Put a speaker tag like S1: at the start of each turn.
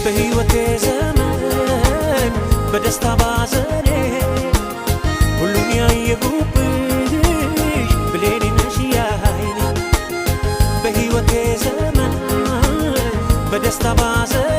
S1: በሕይወቴ ዘመን በደስታ ባዘኔ ሁሉን ያየሁብሽ ብሌኔ ነሽ ያይኔ በሕይወቴ ዘመን በደስታ ባዘኔ